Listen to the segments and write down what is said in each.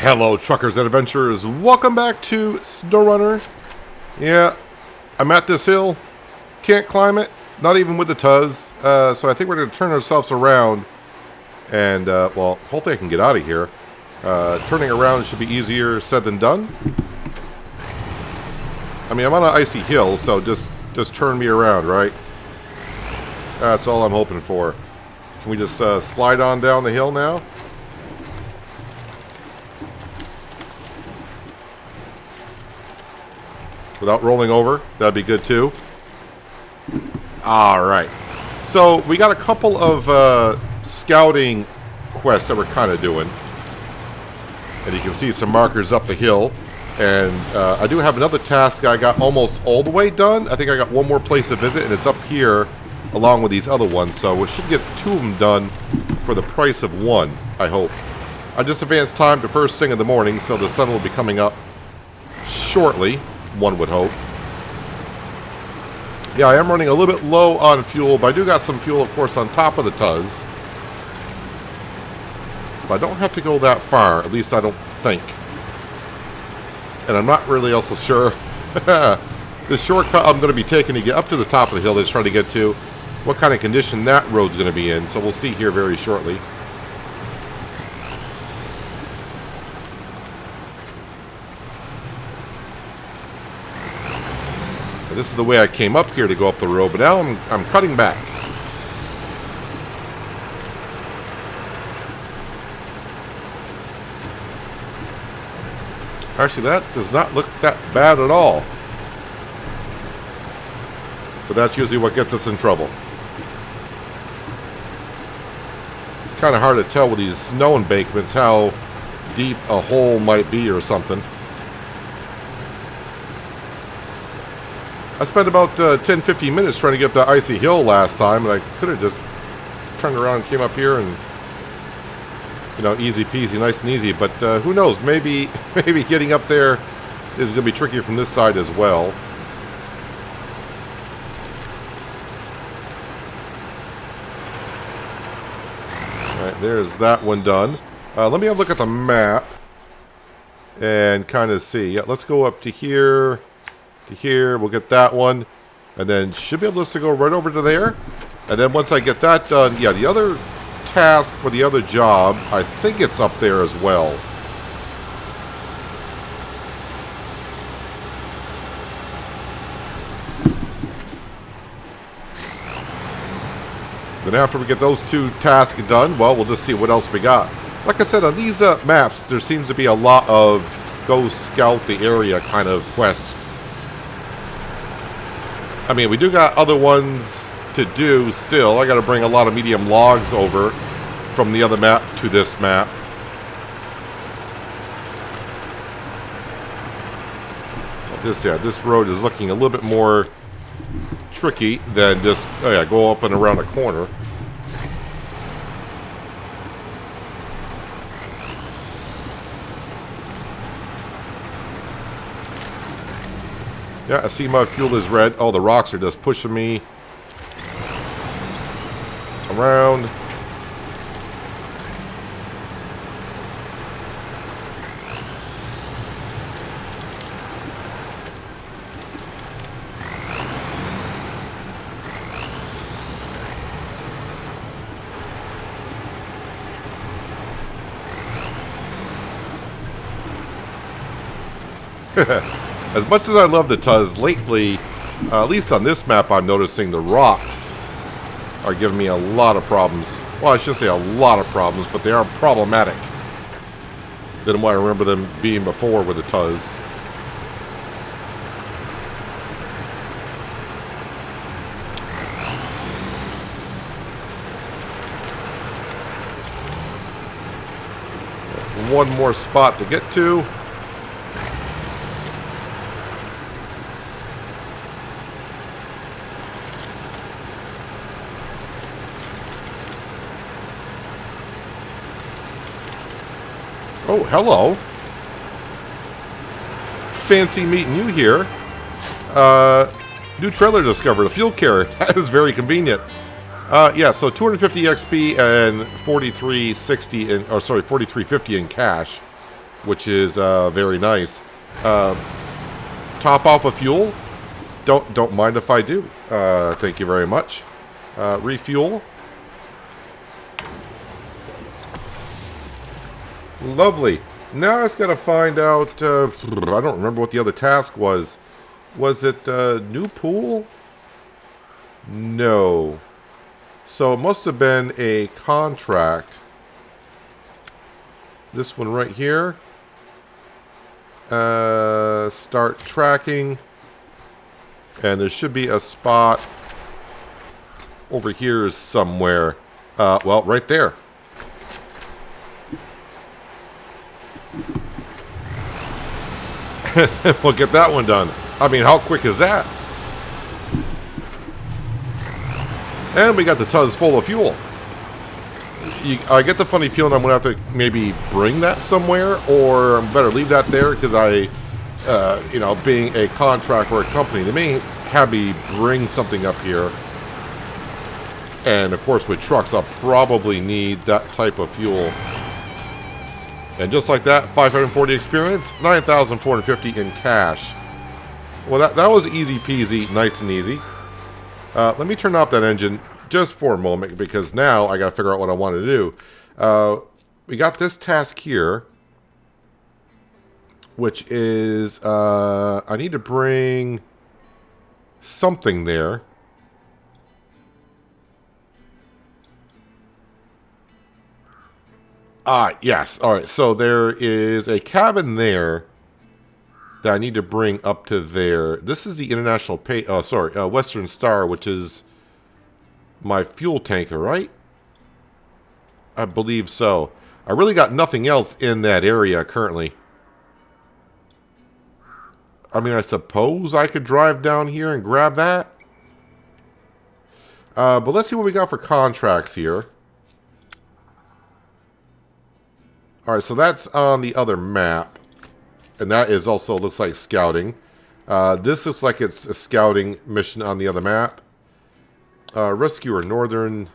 Hello, truckers and adventurers. Welcome back to SnowRunner. Yeah, I'm at this hill. Can't climb it, not even with the Tuz. So I think we're going to turn ourselves around. And, well, hopefully I can get out of here. Turning around should be easier said than done. I mean, I'm on an icy hill, so just turn me around, right? That's all I'm hoping for. Can we just slide on down the hill now? Without rolling over, that'd be good too. Alright. So, we got a couple of scouting quests that we're kind of doing. And you can see some markers up the hill. And I do have another task I got almost all the way done. I think I got one more place to visit, and it's up here along with these other ones. So we should get two of them done for the price of one, I hope. I just advanced time to first thing in the morning, so the sun will be coming up shortly. One would hope. Yeah, I am running a little bit low on fuel, but I do got some fuel, of course, on top of the Tuz. But I don't have to go that far, at least I don't think. And I'm not really also sure the shortcut I'm going to be taking to get up to the top of the hill that's trying to get to, what kind of condition that road's going to be in. So we'll see here very shortly. This is the way I came up here to go up the road, but now I'm cutting back. Actually, that does not look that bad at all. But that's usually what gets us in trouble. It's kind of hard to tell with these snow embankments how deep a hole might be or something. I spent about 10-15 minutes trying to get up that icy hill last time, and I could have just turned around and came up here and, you know, easy peasy, nice and easy. But who knows? Maybe getting up there is going to be tricky from this side as well. All right, there's that one done. Let me have a look at the map and kind of see. Yeah, let's go up to here. To here, we'll get that one, and then should be able to go right over to there. And then once I get that done, yeah, the other task for the other job, I think it's up there as well. Then after we get those two tasks done, well, we'll just see what else we got. Like I said, on these maps, there seems to be a lot of go scout the area kind of quests. I mean, we do got other ones to do still. I got to bring a lot of medium logs over from the other map to this map. This road is looking a little bit more tricky than just, oh yeah, go up and around a corner. Yeah, I see my fuel is red. Oh, the rocks are just pushing me around. As much as I love the Tuz, lately, at least on this map, I'm noticing the rocks are giving me a lot of problems. Well, I shouldn't say a lot of problems, but they are problematic than what I remember them being before with the Tuz. One more spot to get to. Oh, hello. Fancy meeting you here. New trailer discovered, a fuel carrier. That is very convenient. Yeah, so 250 XP and 4360 in, or sorry, 4350 in cash. which is very nice. Top off of fuel. Don't mind if I do. Thank you very much. Refuel. Lovely. Now I just got to find out. I don't remember what the other task was. Was it new pool? No. So it must have been a contract. This one right here. Start tracking. And there should be a spot over here somewhere. Well, right there. We'll get that one done. I mean, how quick is that? And we got the tuz full of fuel. I get the funny feeling I'm going to have to maybe bring that somewhere, or I better leave that there because you know, being a contract or a company, they may have me bring something up here. And of course, with trucks, I'll probably need that type of fuel. And just like that, 540 experience, 9,450 in cash. Well, that was easy peasy, nice and easy. Let me turn off that engine just for a moment, because now I got to figure out what I want to do. We got this task here, which is I need to bring something there. Yes. All right. So there is a cabin there that I need to bring up to there. This is the International Western Star, which is my fuel tanker, right? I believe so. I really got nothing else in that area currently. I mean, I suppose I could drive down here and grab that. But let's see what we got for contracts here. Alright, so that's on the other map. And that is also, looks like scouting. This looks like it's a scouting mission on the other map. Rescuer Northern.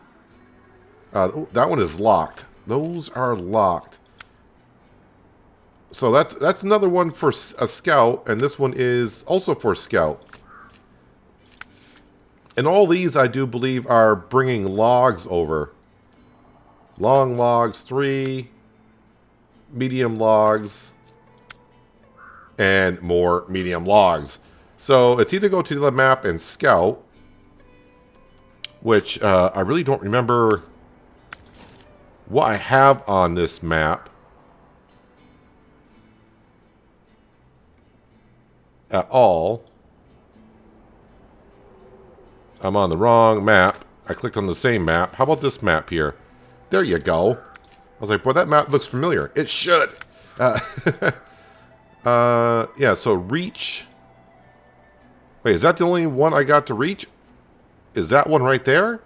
That one is locked. Those are locked. So that's another one for a scout. And this one is also for scout. And all these, I do believe, are bringing logs over. Long logs, 3. Medium logs. And more medium logs. So it's either go to the map and scout, which I really don't remember what I have on this map at all. I'm on the wrong map. I clicked on the same map. How about this map here? There you go. I was like, boy, that map looks familiar. It should. Yeah, so reach. Wait, is that the only one I got to reach? Is that one right there?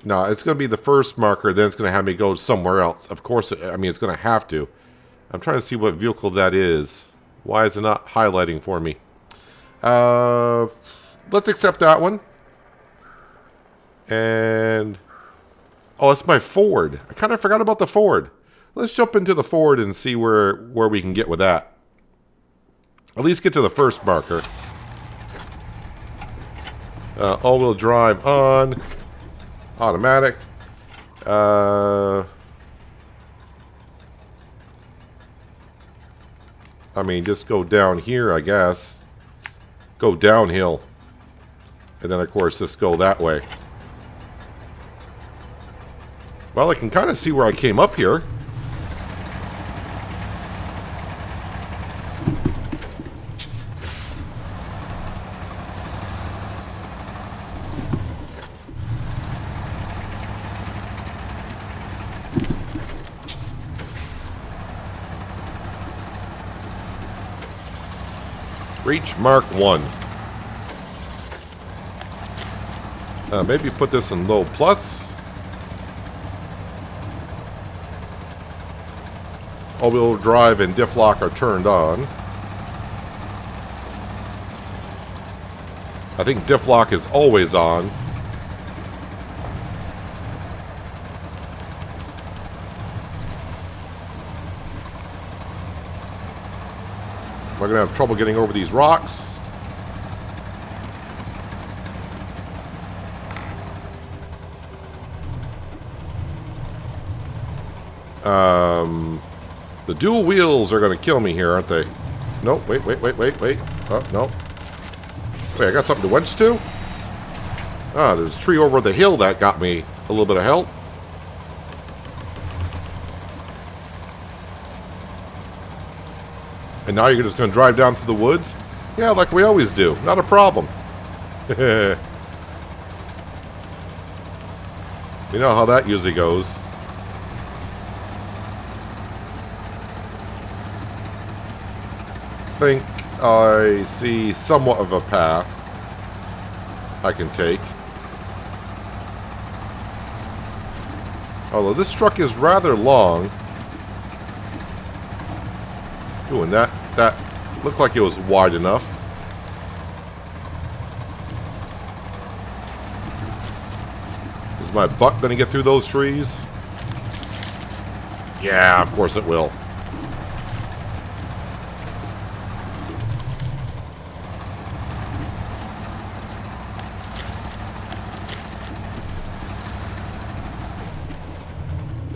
No, it's going to be the first marker, then it's going to have me go somewhere else. Of course, I mean, it's going to have to. I'm trying to see what vehicle that is. Why is it not highlighting for me? Let's accept that one. And... oh, it's my Ford. I kind of forgot about the Ford. Let's jump into the Ford and see where we can get with that. At least get to the first marker. All-wheel drive on. Automatic. I mean, just go down here, I guess. Go downhill. And then, of course, just go that way. Well, I can kind of see where I came up here. Reach Mark 1. Maybe put this in low plus. All-wheel drive and diff lock are turned on. I think diff lock is always on. Am I going to have trouble getting over these rocks? The dual wheels are going to kill me here, aren't they? Nope, wait. Oh, no. Wait, I got something to wedge to? Ah, there's a tree over the hill that got me a little bit of help. And now you're just going to drive down through the woods? Yeah, like we always do. Not a problem. You know how that usually goes. I think I see somewhat of a path I can take. Although this truck is rather long. Ooh, and that looked like it was wide enough. Is my butt going to get through those trees? Yeah, of course it will.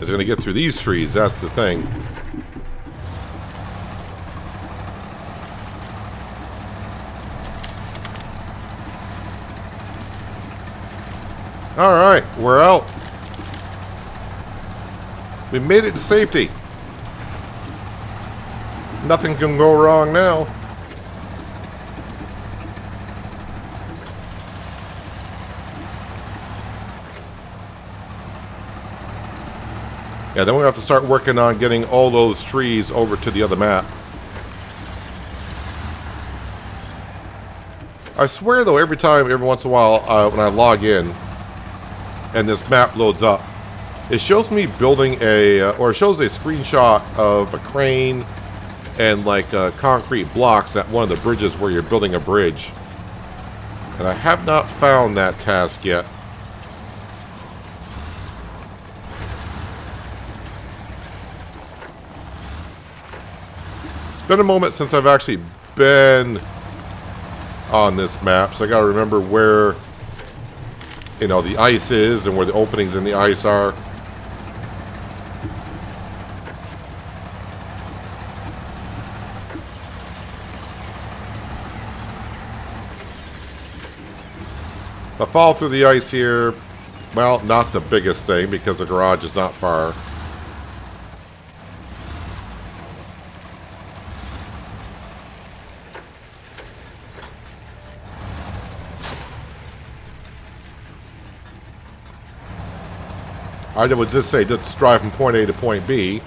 Is it going to get through these trees? That's the thing. Alright, we're out. We made it to safety. Nothing can go wrong now. Yeah, then we have to start working on getting all those trees over to the other map. I swear though, every once in a while, when I log in and this map loads up, it shows me building or it shows a screenshot of a crane and like concrete blocks at one of the bridges where you're building a bridge. And I have not found that task yet. It's been a moment since I've actually been on this map, so I gotta remember where, you know, the ice is and where the openings in the ice are. If I fall through the ice here, well, not the biggest thing because the garage is not far. I would just say let's drive from point A to point B.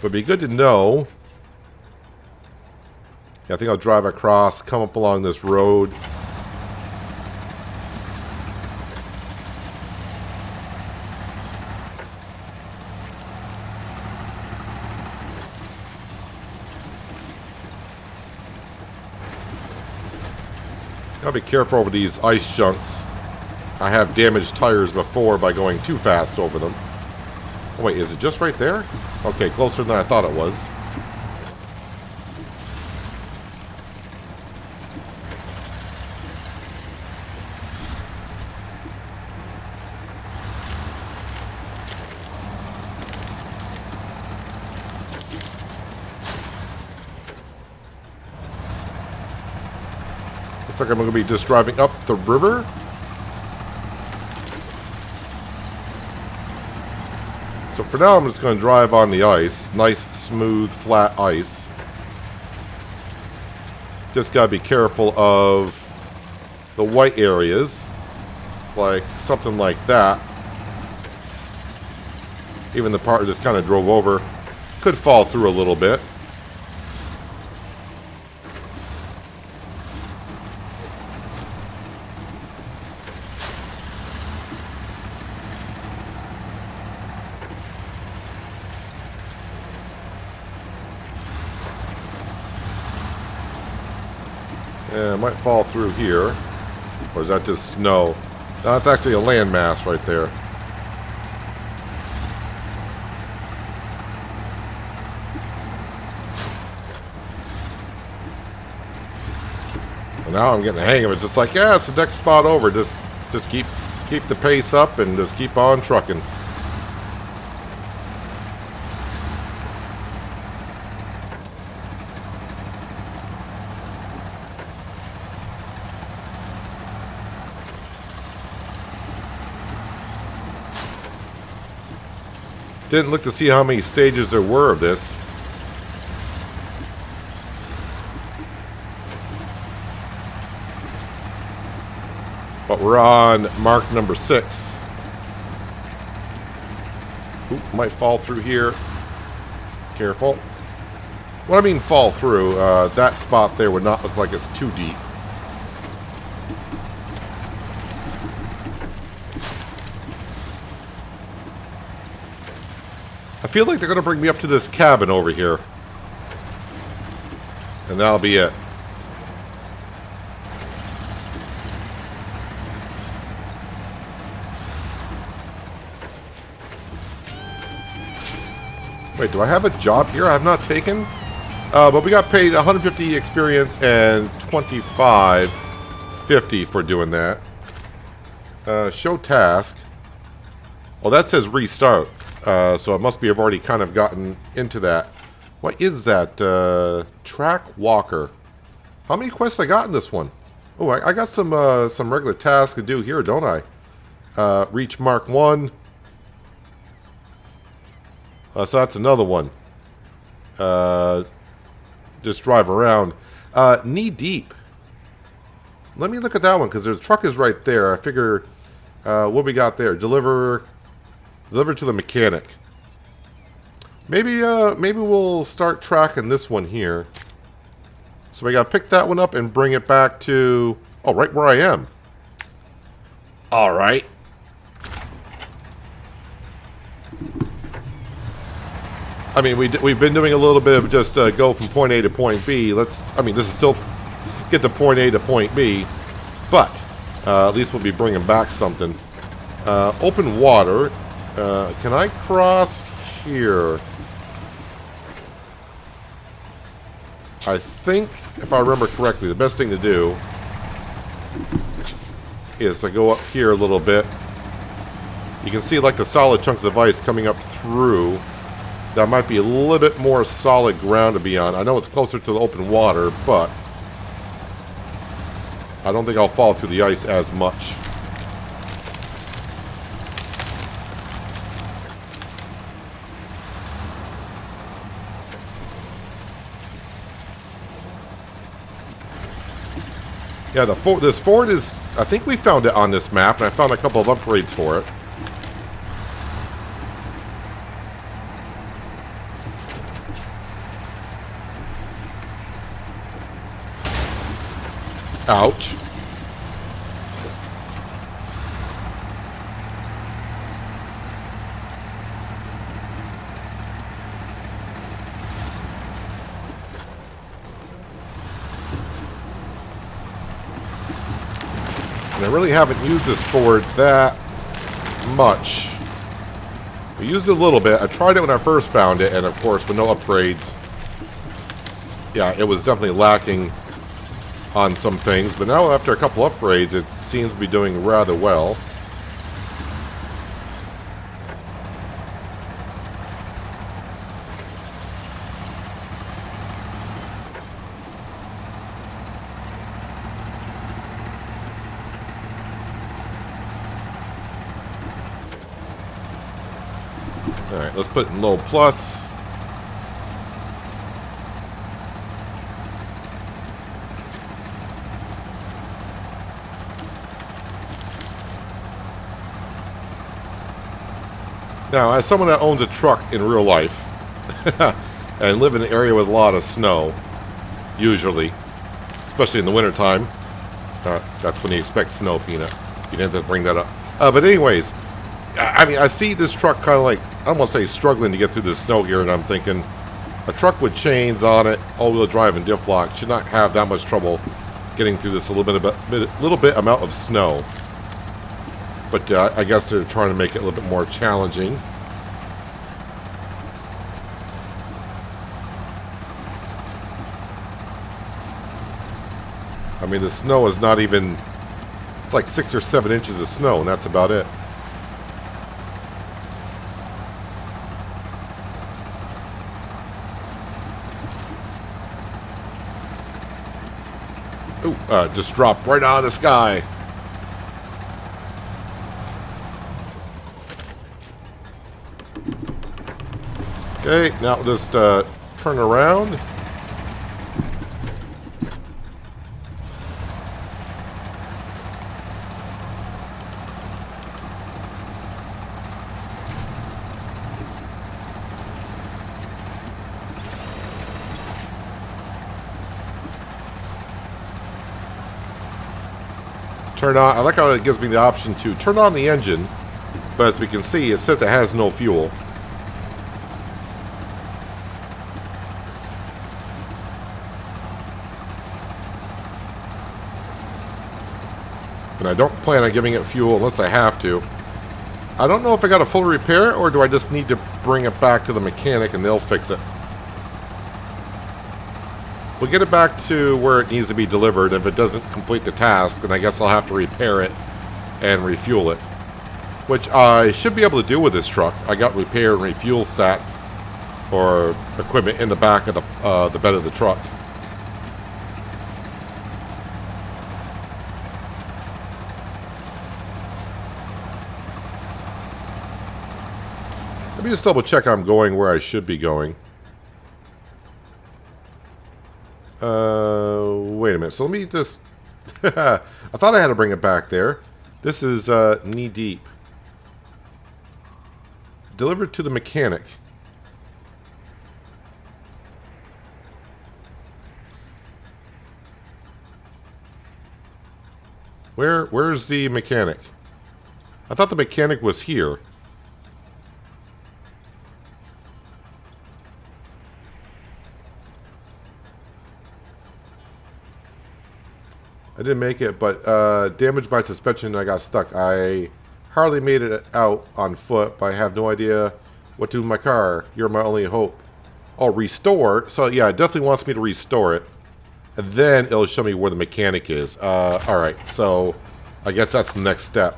But it'd be good to know. Yeah, I think I'll drive across, come up along this road. Gotta be careful over these ice chunks. I have damaged tires before by going too fast over them. Oh, wait, is it just right there? Okay, closer than I thought it was. Looks like I'm going to be just driving up the river. So for now, I'm just going to drive on the ice. Nice, smooth, flat ice. Just got to be careful of the white areas. Like something like that. Even the part I just kind of drove over could fall through a little bit. Yeah, it might fall through here. Or is that just snow? No, that's actually a landmass right there. Now I'm getting the hang of it. It's just like, yeah, it's the next spot over. Just keep the pace up and just keep on trucking. Didn't look to see how many stages there were of this. But we're on mark number 6. Oop, might fall through here. Careful. What I mean fall through, that spot there would not look like it's too deep. I feel like they're going to bring me up to this cabin over here. And that'll be it. Wait, do I have a job here I have not taken? But we got paid 150 experience and 25.50 for doing that. Show task. Well, that says restart. So it must be I've already kind of gotten into that. What is that? Track walker. How many quests I got in this one? Oh, I got some regular tasks to do here, don't I? Reach mark 1. So that's another one. Just drive around. Knee deep. Let me look at that one because the truck is right there. I figure what we got there. Deliver to the mechanic. Maybe we'll start tracking this one here. So we gotta pick that one up and bring it back to right where I am. All right. I mean, we've been doing a little bit of just go from point A to point B. This is still get to point A to point B, but at least we'll be bringing back something. Open water. Can I cross here? I think, if I remember correctly, the best thing to do is to go up here a little bit. You can see like the solid chunks of ice coming up through. That might be a little bit more solid ground to be on. I know it's closer to the open water, but I don't think I'll fall through the ice as much. Yeah, this fort is... I think we found it on this map, and I found a couple of upgrades for it. Ouch. And I really haven't used this fort that much. I used it a little bit. I tried it when I first found it, and of course, with no upgrades, yeah, it was definitely lacking on some things, but now after a couple upgrades, it seems to be doing rather well. Alright, let's put it in low plus. Now, as someone that owns a truck in real life and live in an area with a lot of snow, usually, especially in the wintertime, that's when you expect snow, Peanut. You didn't have to bring that up. But anyways, I mean, I see this truck kind of like, I don't want to say struggling to get through the snow here, and I'm thinking, a truck with chains on it, all-wheel drive and diff lock, should not have that much trouble getting through this little bit amount of snow. But I guess they're trying to make it a little bit more challenging. I mean, the snow is not even... It's like 6 or 7 inches of snow, and that's about it. Ooh, just dropped right out of the sky. Okay, now we'll just turn around. Turn on, I like how it gives me the option to turn on the engine, but as we can see, it says it has no fuel. And I don't plan on giving it fuel unless I have to. I don't know if I got a full repair, or do I just need to bring it back to the mechanic and they'll fix it. We'll get it back to where it needs to be delivered. If it doesn't complete the task, then I guess I'll have to repair it and refuel it. Which I should be able to do with this truck. I got repair and refuel stats or equipment in the back of the bed of the truck. Let me just double check I'm going where I should be going. Wait a minute. So let me just... I thought I had to bring it back there. This is knee deep. Delivered to the mechanic. Where's the mechanic? I thought the mechanic was here. I didn't make it, but damaged my suspension and I got stuck. I hardly made it out on foot, but I have no idea what to do with my car. You're my only hope. Oh, restore? So, yeah, it definitely wants me to restore it. And then it'll show me where the mechanic is. Alright, so I guess that's the next step.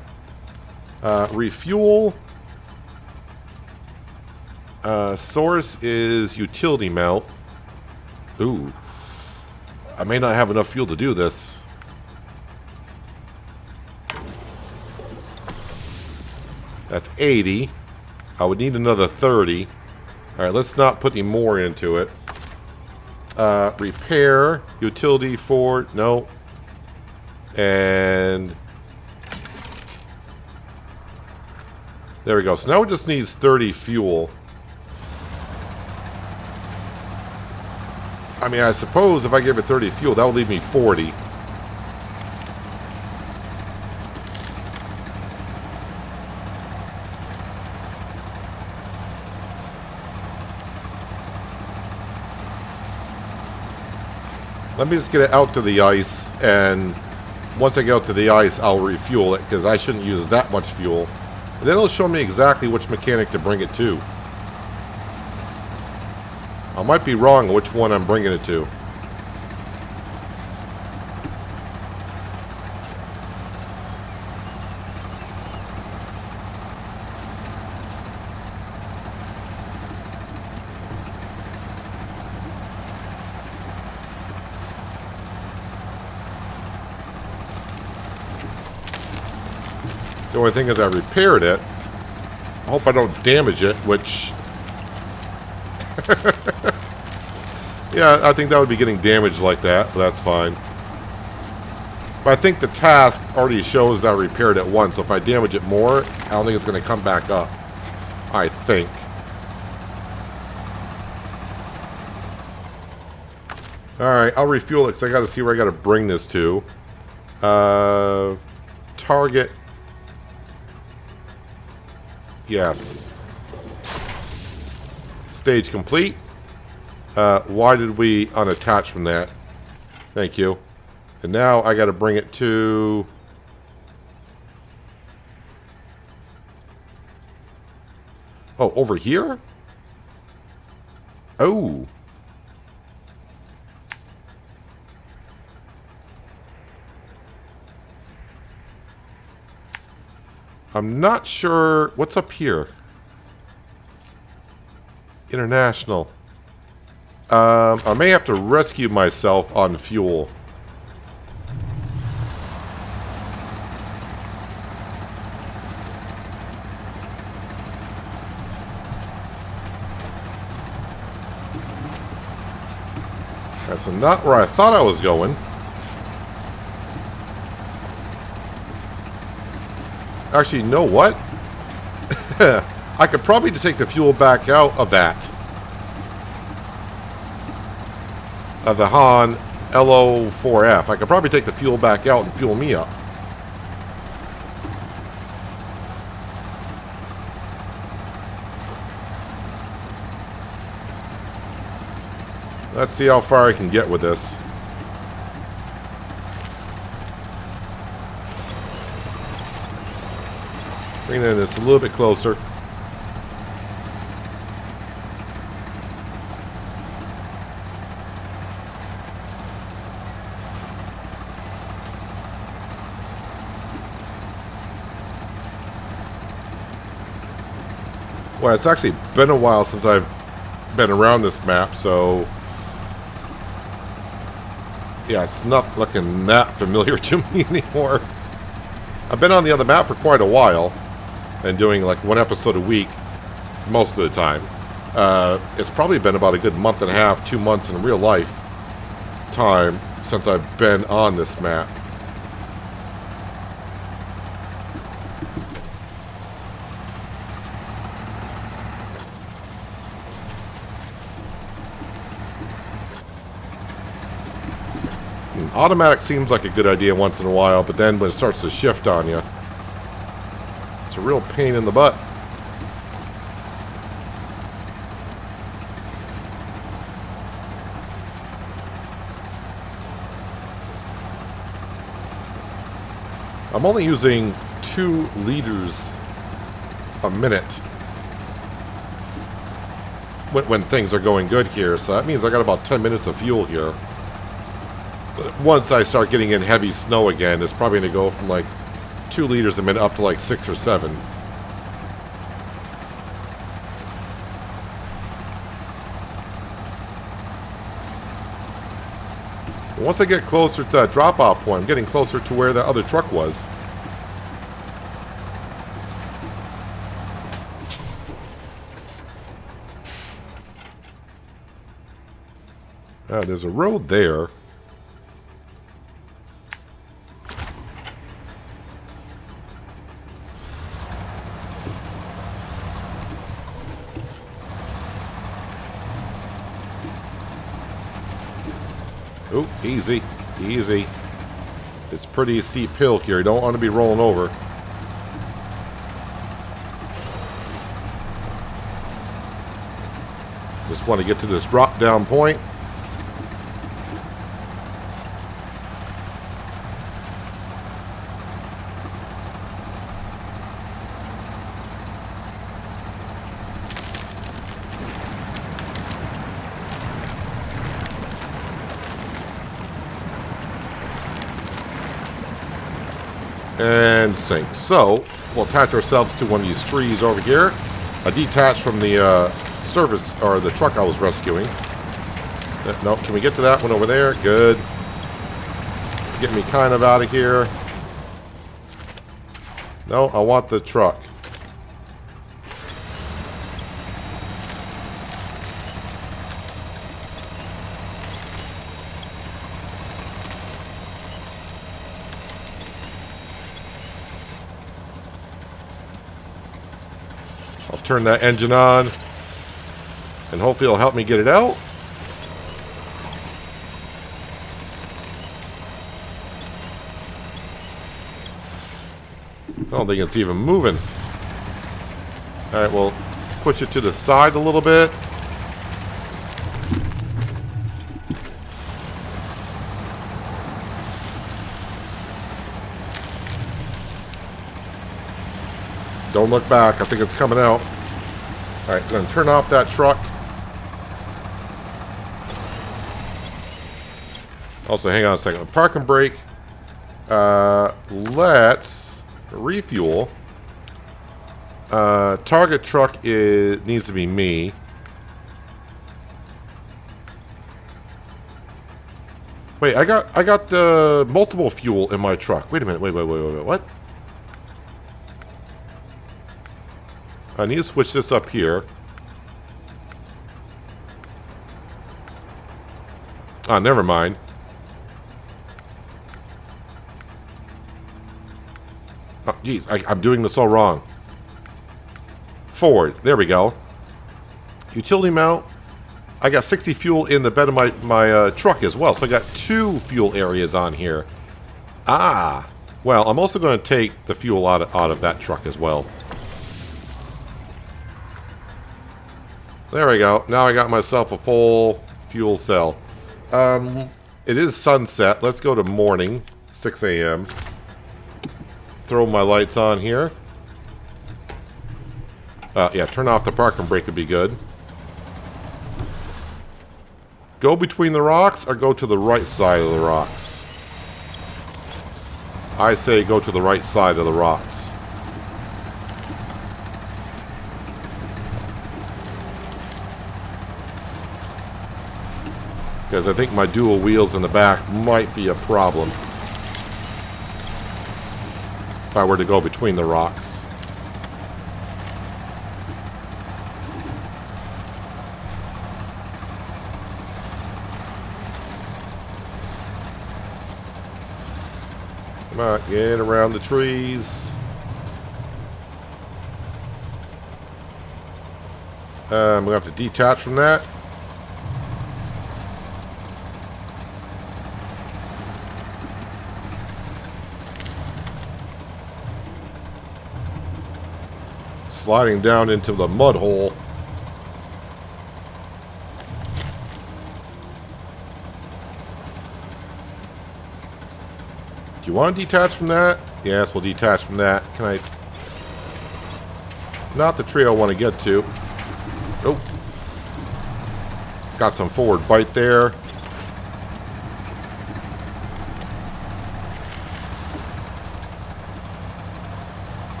Refuel. Source is utility mount. Ooh. I may not have enough fuel to do this. That's 80. I would need another 30. Alright, let's not put any more into it. Repair. Utility for... No. And... There we go. So now it just needs 30 fuel. I mean, I suppose if I give it 30 fuel, that would leave me 40. Let me just get it out to the ice, and once I get out to the ice, I'll refuel it, because I shouldn't use that much fuel. And then it'll show me exactly which mechanic to bring it to. I might be wrong which one I'm bringing it to. The only thing is I repaired it. I hope I don't damage it, which... yeah, I think that would be getting damaged like that, but that's fine. But I think the task already shows that I repaired it once, so if I damage it more, I don't think it's going to come back up. I think. Alright, I'll refuel it because I got to see where I got to bring this to. Target... Yes. Stage complete. Why did we unattach from that? Thank you. And now I got to bring it to... Oh, over here? Oh. I'm not sure what's up here. International. I may have to rescue myself on fuel. That's not where I thought I was going. Actually, you know what? I could probably just take the fuel back out of that. Of the Han LO4F. I could probably take the fuel back out and fuel me up. Let's see how far I can get with this. Bring this a little bit closer. Well, it's actually been a while since I've been around this map, so yeah, it's not looking that familiar to me anymore. I've been on the other map for quite a while and doing like one episode a week most of the time. It's probably been about a good month and a half, 2 months in real life time since I've been on this map. Automatic seems like a good idea once in a while, but then when it starts to shift on you, it's a real pain in the butt. I'm only using 2 liters a minute when things are going good here, so that means I got about 10 minutes of fuel here. But once I start getting in heavy snow again, it's probably going to go from like 2 liters a minute up to like 6 or 7. Once I get closer to that drop-off point, I'm getting closer to where that other truck was. There's a road there. Oh, easy, easy. It's pretty steep hill here. You don't want to be rolling over. Just want to get to this drop down point. And sink. So, we'll attach ourselves to one of these trees over here. I detached from the service, or the truck I was rescuing. No, can we get to that one over there? Good. Get me kind of out of here. No, I want the truck. I'll turn that engine on, and hopefully it'll help me get it out. I don't think it's even moving. Alright, we'll push it to the side a little bit. Don't look back. I think it's coming out. Alright, I'm going to turn off that truck. Also, hang on a second. Park and brake. Let's refuel. Target truck needs to be me. Wait, I got multiple fuel in my truck. Wait a minute. Wait. What? I need to switch this up here. Ah, never mind. Oh, jeez, I'm doing this all wrong. Forward. There we go. Utility mount. I got 60 fuel in the bed of my truck as well. So I got 2 fuel areas on here. Ah. Well, I'm also going to take the fuel out of that truck as well. There we go. Now I got myself a full fuel cell. It is sunset. Let's go to morning. 6 a.m. Throw my lights on here. Yeah, turn off the parking brake would be good. Go between the rocks or go to the right side of the rocks? I say go to the right side of the rocks. Because I think my dual wheels in the back might be a problem if I were to go between the rocks. Come on, get around the trees. I'm going to have to detach from that. Sliding down into the mud hole. Do you want to detach from that? Yes, we'll detach from that. Can I... Not the tree I want to get to. Oh. Got some forward bite there.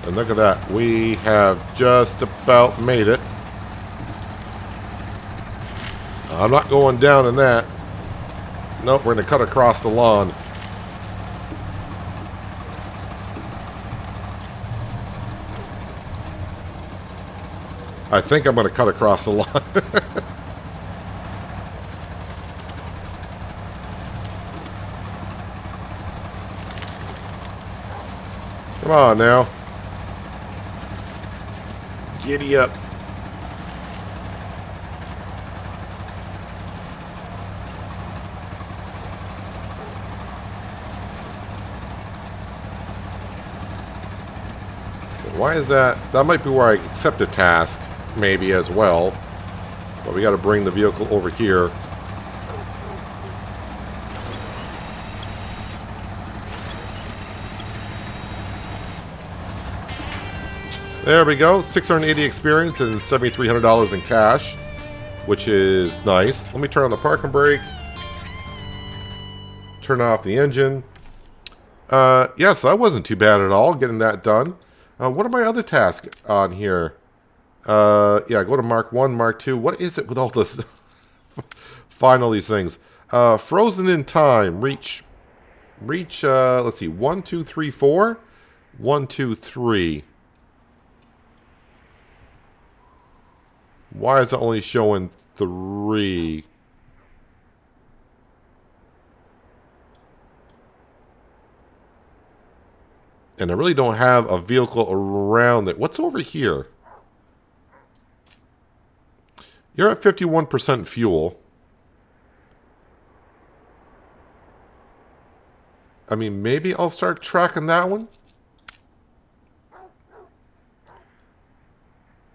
And look at that. We have just about made it. I'm not going down in that. Nope, we're going to cut across the lawn. I think I'm going to cut across the lawn. Come on now. Giddy up. Why is that? That might be where I accept a task, maybe as well. But we got to bring the vehicle over here. There we go. 680 experience and $7,300 in cash, which is nice. Let me turn on the parking brake. Turn off the engine. Yes, that wasn't too bad at all, getting that done. What are my other tasks on here? Yeah, go to Mark 1, Mark 2. What is it with all this? Find all these things. Frozen in time. Reach, let's see. 1, 2, 3, 4. 1, 2, 3. Why is it only showing 3? And I really don't have a vehicle around it. What's over here? You're at 51% fuel. I mean, maybe I'll start tracking that one.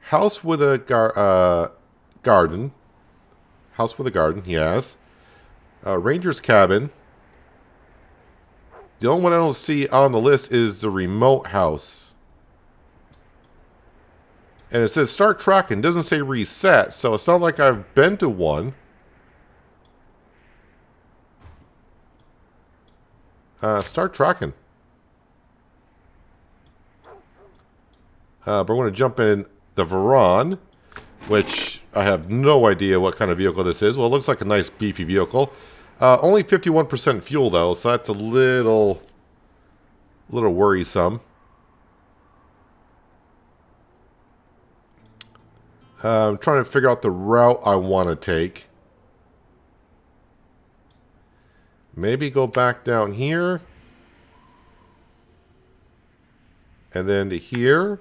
House with a garden. House with a garden, yes. Ranger's cabin. The only one I don't see on the list is the remote house. And it says start tracking. It doesn't say reset, so it's not like I've been to one. Start tracking. But we're going to jump in the Varan, which I have no idea what kind of vehicle this is. Well, it looks like a nice beefy vehicle. Only 51% fuel though, so that's a little worrisome. I'm trying to figure out the route I want to take. Maybe go back down here. And then to here.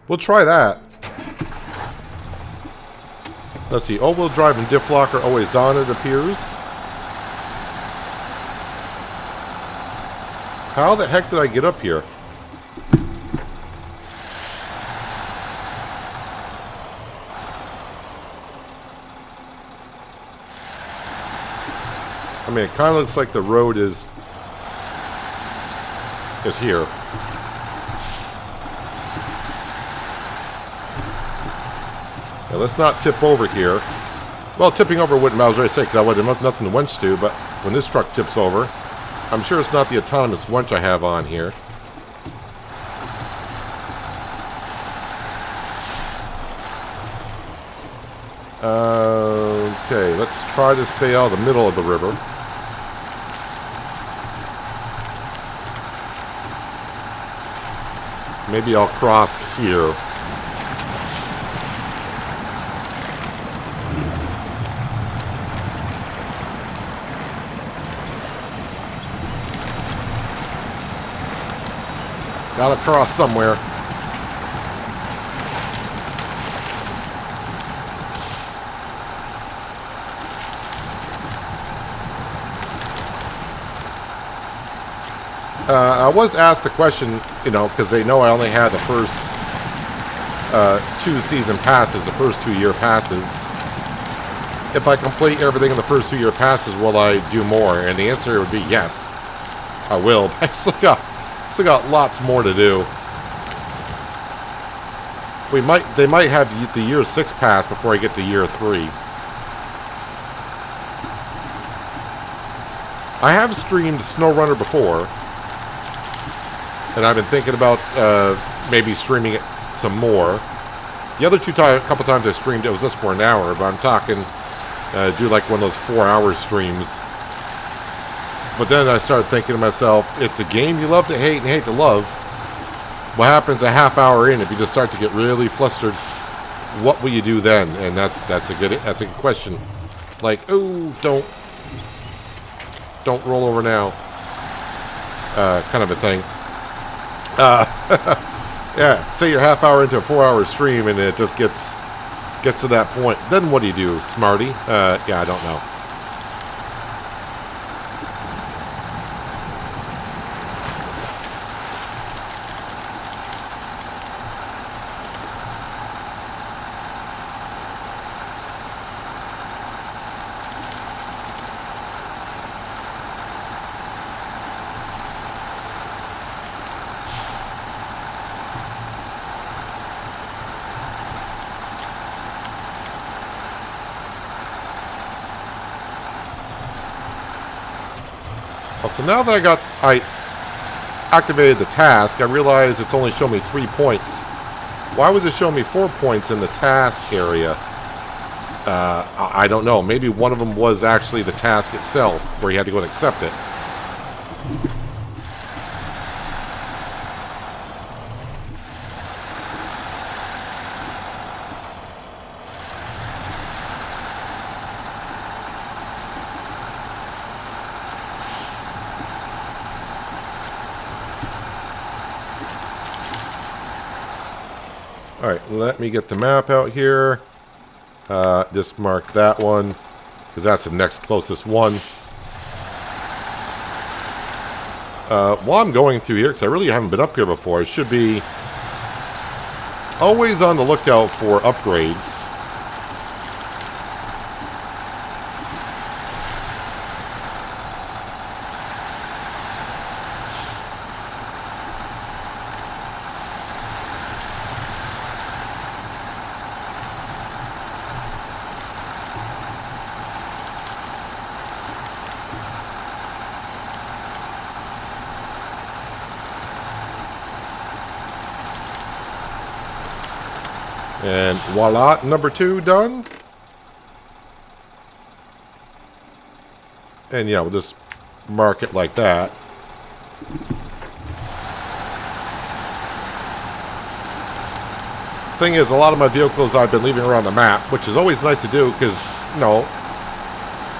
We'll try that. Let's see. All-wheel drive and diff lock are always on, it appears. How the heck did I get up here? I mean, it kind of looks like the road is here. Now, let's not tip over here. Well, tipping over wouldn't, I was ready to say, because I would have nothing to winch to, but when this truck tips over, I'm sure it's not the autonomous winch I have on here. Okay, let's try to stay out of the middle of the river. Maybe I'll cross here. Gotta cross somewhere. I was asked the question, you know, because they know I only had the first 2 season passes, the first 2-year passes. If I complete everything in the first 2-year passes, will I do more? And the answer would be yes, I will. I still got lots more to do. They might have the year 6 pass before I get to year 3. I have streamed SnowRunner before. And I've been thinking about maybe streaming it some more. The other couple times I streamed, it was just for an hour, but I'm talking do like one of those 4-hour streams. But then I started thinking to myself, it's a game you love to hate and hate to love. What happens a half hour in if you just start to get really flustered? What will you do then? And that's a good question. Like, oh, don't roll over now. Kind of a thing. Yeah, say you're half hour into a 4-hour stream and it just gets to that point. Then what do you do, smarty? Yeah, I don't know. So now that I activated the task, I realized it's only showing me 3 points. Why was it showing me 4 points in the task area? I don't know. Maybe one of them was actually the task itself, where you had to go and accept it. Alright, let me get the map out here. Just mark that one, because that's the next closest one. While I'm going through here, because I really haven't been up here before, I should be always on the lookout for upgrades. And voila, number 2 done. And yeah, we'll just mark it like that. Thing is, a lot of my vehicles I've been leaving around the map, which is always nice to do because, you know,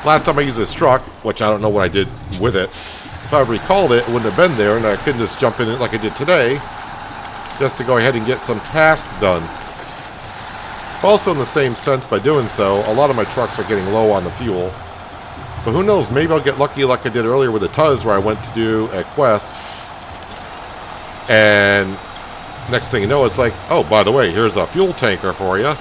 last time I used this truck, which I don't know what I did with it, if I recalled it, it wouldn't have been there, and I couldn't just jump in it like I did today, just to go ahead and get some tasks done. Also, in the same sense, by doing so, a lot of my trucks are getting low on the fuel. But who knows, maybe I'll get lucky like I did earlier with the Tuz, where I went to do a quest, and next thing you know, it's like, oh, by the way, here's a fuel tanker for you.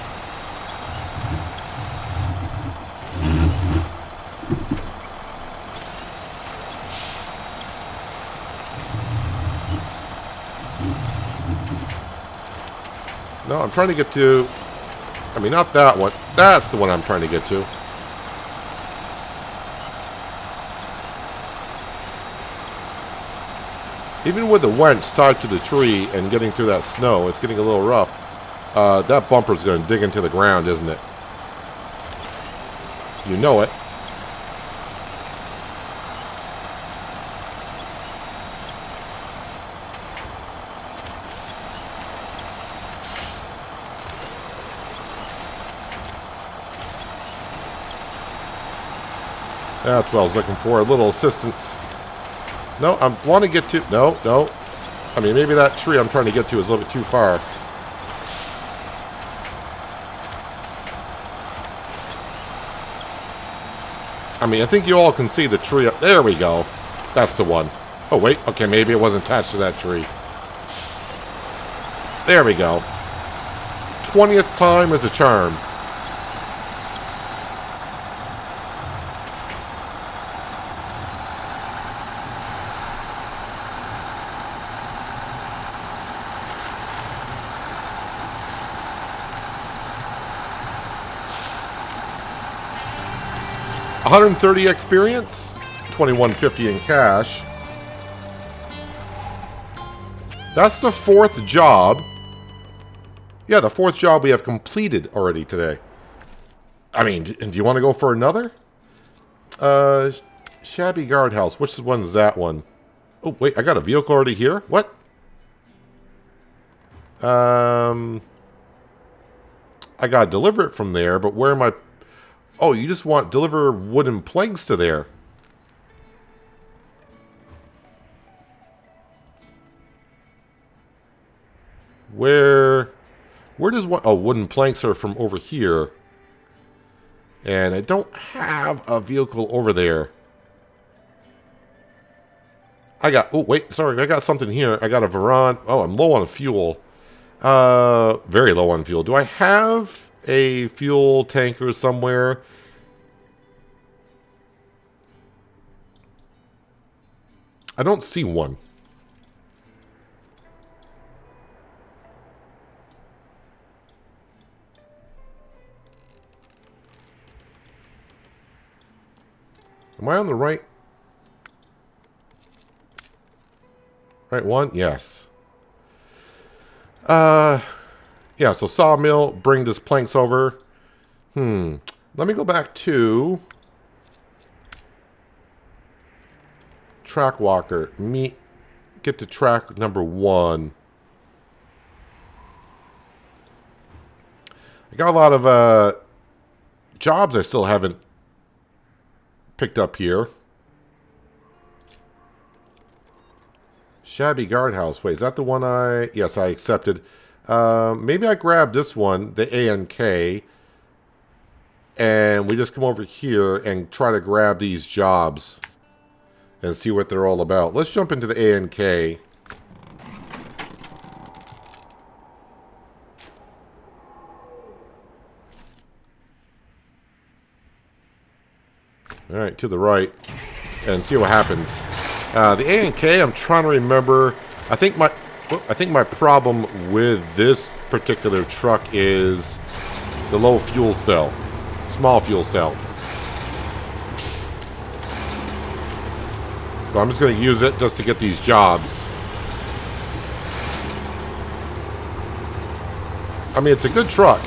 No, I'm trying to get to... I mean, not that one. That's the one I'm trying to get to. Even with the winch tied to the tree and getting through that snow, it's getting a little rough. That bumper's going to dig into the ground, isn't it? You know it. That's what I was looking for. A little assistance. No, I want to get to... No, no. I mean, maybe that tree I'm trying to get to is a little bit too far. I mean, I think you all can see the tree up... There we go. That's the one. Oh, wait. Okay, maybe it wasn't attached to that tree. There we go. 20th time is a charm. $130 experience, $21.50 in cash. That's the 4th job. Yeah, the 4th job we have completed already today. I mean, do you want to go for another? Shabby guardhouse. Which one is that one? Oh, wait, I got a vehicle already here? What? I gotta deliver it from there, but where am I? Oh, you just want deliver wooden planks to there. Where does one? Oh, wooden planks are from over here. And I don't have a vehicle over there. I got, oh, wait, sorry, I got something here. I got a Veron. Oh, I'm low on fuel. Very low on fuel. Do I have a fuel tanker somewhere? I don't see one. Am I on the right one? Yes. Yeah, so sawmill, bring this planks over. Let me go back to track walker. Get to track number 1. I got a lot of jobs I still haven't picked up here. Shabby guardhouse. Wait, is that the one I... Yes, I accepted. Maybe I grab this one, the ANK, and we just come over here and try to grab these jobs and see what they're all about. Let's jump into the ANK. All right, to the right, and see what happens. The ANK, I'm trying to remember. I think my problem with this particular truck is the low fuel cell, small fuel cell. So I'm just going to use it just to get these jobs. I mean, it's a good truck.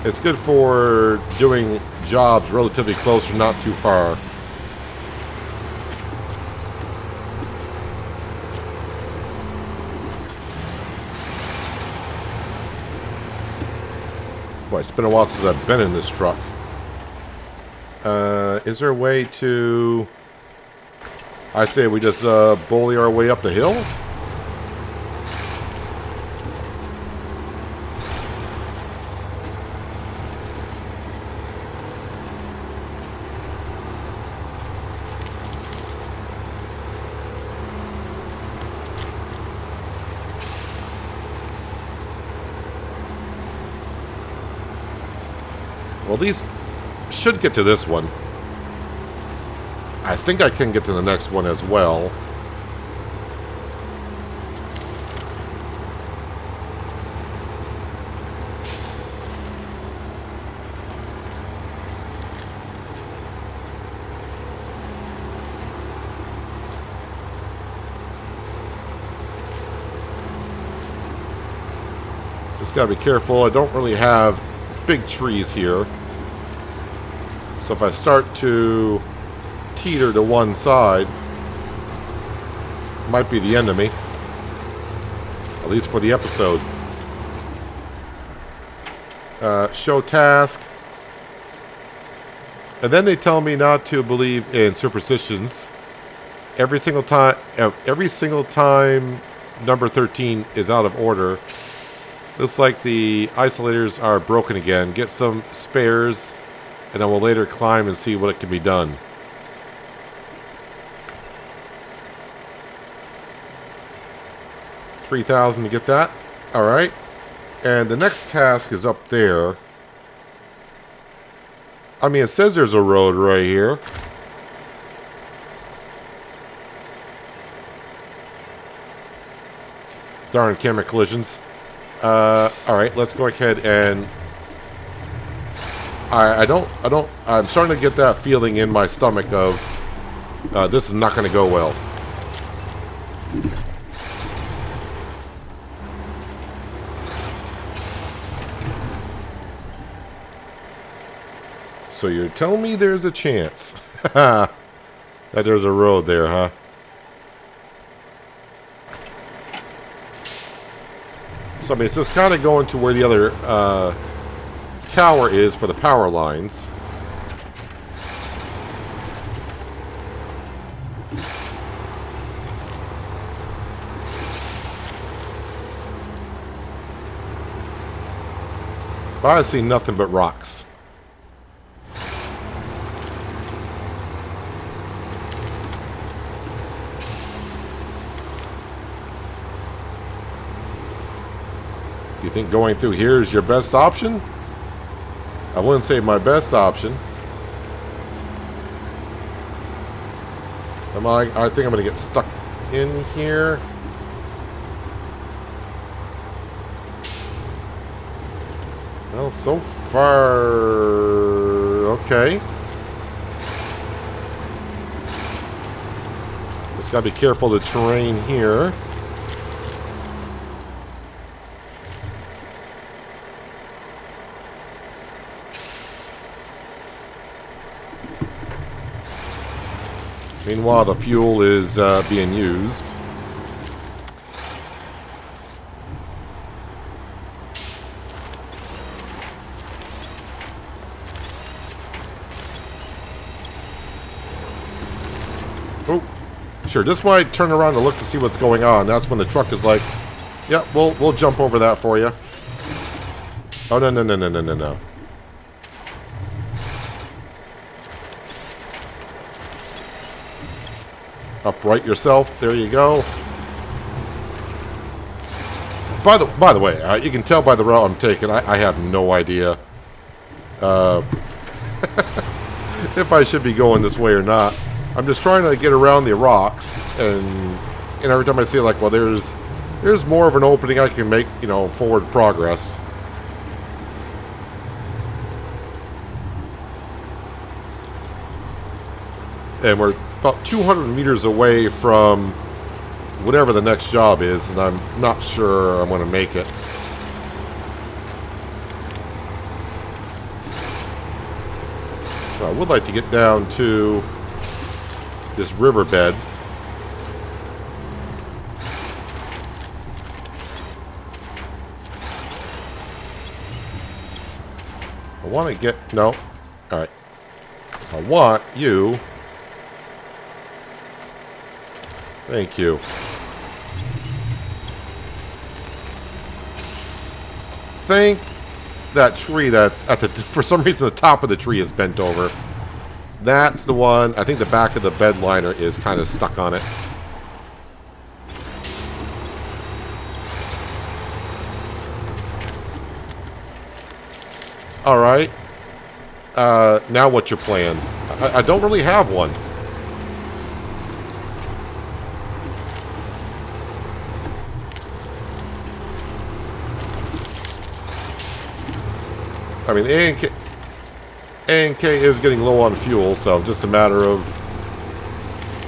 It's good for doing jobs relatively close or not too far. Boy, it's been a while since I've been in this truck. Is there a way to... I say we just bully our way up the hill? Well, these should get to this one. I think I can get to the next one as well. Just gotta be careful. I don't really have big trees here. So if I start to teeter to one side, might be the end of me. At least for the episode. Show task. And then they tell me not to believe in superstitions. Every single time number 13 is out of order. Looks like the isolators are broken again. Get some spares, and I will later climb and see what can be done. $3,000 to get that. All right. And the next task is up there. I mean, it says there's a road right here. Darn camera collisions. All right, let's go ahead and I'm starting to get that feeling in my stomach of this is not going to go well. So you're telling me there's a chance that there's a road there, huh? So I mean, it's just kind of going to where the other tower is for the power lines. But I see nothing but rocks. Do you think going through here is your best option? I wouldn't say my best option. I think I'm going to get stuck in here. Well, so far, okay. Just got to be careful of the terrain here. Meanwhile, the fuel is being used. Oh, sure. Just when I turn around to look to see what's going on, that's when the truck is like, "Yeah, we'll jump over that for you." Oh no. Upright yourself. There you go. By the way, you can tell by the route I'm taking, I have no idea if I should be going this way or not. I'm just trying to get around the rocks, and every time I see like, well, there's more of an opening I can make, forward progress. And we're about 200 meters away from whatever the next job is, and I'm not sure I'm going to make it. So I would like to get down to this riverbed. I want to get... No. Alright. I want you... Thank you. Thank that tree that's at the... For some reason, the top of the tree is bent over. That's the one. I think the back of the bed liner is kind of stuck on it. Alright. Now what's your plan? I don't really have one. I mean, A&K is getting low on fuel, so just a matter of...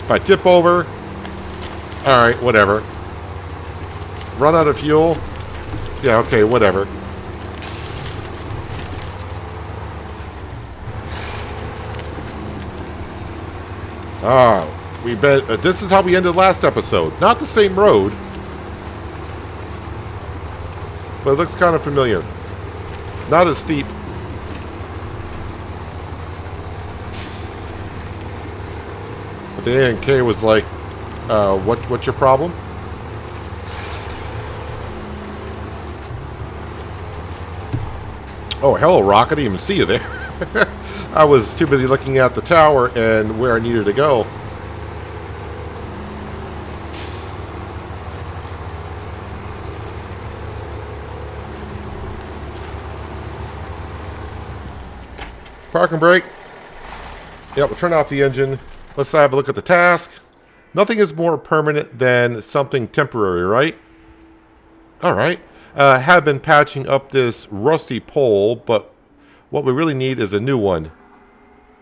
If I tip over... Alright, whatever. Run out of fuel? Yeah, okay, whatever. We bet this is how we ended last episode. Not the same road, but it looks kind of familiar. Not as steep. But the A&K was like, what's your problem? Oh, hello, Rock. I didn't even see you there. I was too busy looking at the tower and where I needed to go. Park and brake. Yep, we'll turn off the engine. Let's have a look at the task. Nothing is more permanent than something temporary, right? Alright. Have been patching up this rusty pole, but what we really need is a new one.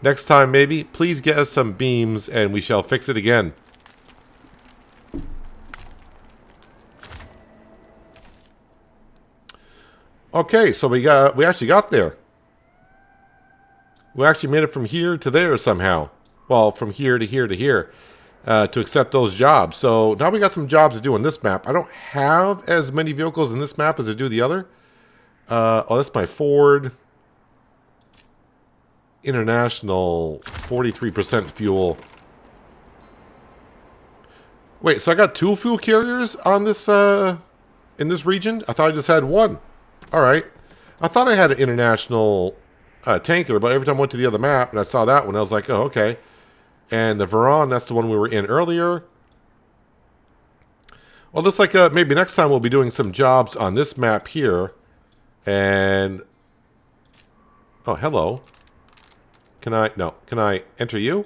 Next time, maybe, please get us some beams and we shall fix it again. Okay, so we actually got there. We actually made it from here to there somehow. Well, from here to here to here. To accept those jobs. So now we got some jobs to do on this map. I don't have as many vehicles in this map as I do the other. Oh, that's my Ford International, 43% fuel. Wait, so I got 2 fuel carriers on this in this region? I thought I just had 1. All right. I thought I had an International tanker, but every time I went to the other map and I saw that one, I was like, oh, okay. And the Veron, that's the one we were in earlier. Well, looks like maybe next time we'll be doing some jobs on this map here. And... Oh, hello. Can I enter you?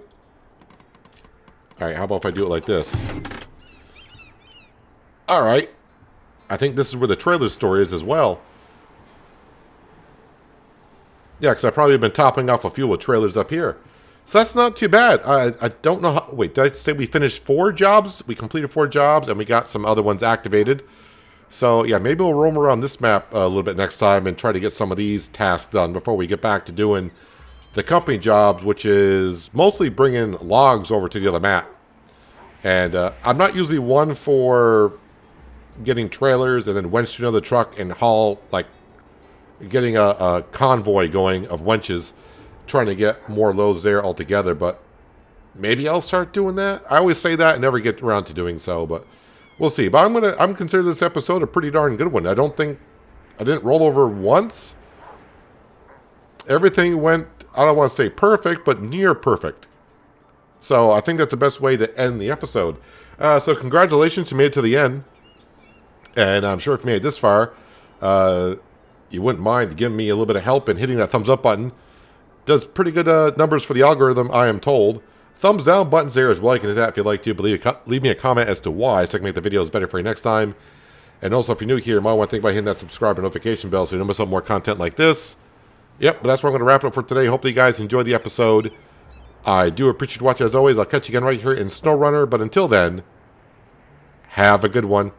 Alright, how about if I do it like this? Alright. I think this is where the trailer store is as well. Yeah, because I've probably been topping off a few with trailers up here. So that's not too bad. I don't know how... Wait, did I say we finished 4 jobs? We completed 4 jobs, and we got some other ones activated. So, yeah, maybe we'll roam around this map a little bit next time and try to get some of these tasks done before we get back to doing the company jobs, which is mostly bringing logs over to the other map. And I'm not usually one for getting trailers and then winch to another truck and haul, like, getting a convoy going of winches, trying to get more loads there altogether, but maybe I'll start doing that. I always say that and never get around to doing so, but we'll see. But I'm considering this episode a pretty darn good one. I didn't roll over once. Everything went, I don't want to say perfect, but near perfect. So I think that's the best way to end the episode. So congratulations, you made it to the end. And I'm sure if you made it this far, you wouldn't mind giving me a little bit of help and hitting that thumbs up button. Does pretty good numbers for the algorithm, I am told. Thumbs down button's there as well. You can do that if you'd like to. But leave me a comment as to why, so I can make the videos better for you next time. And also, if you're new here, you might want to think about hitting that subscribe and notification bell so you don't miss out more content like this. Yep, but that's where I'm going to wrap it up for today. Hopefully you guys enjoyed the episode. I do appreciate you watching as always. I'll catch you again right here in SnowRunner. But until then, Have a good one.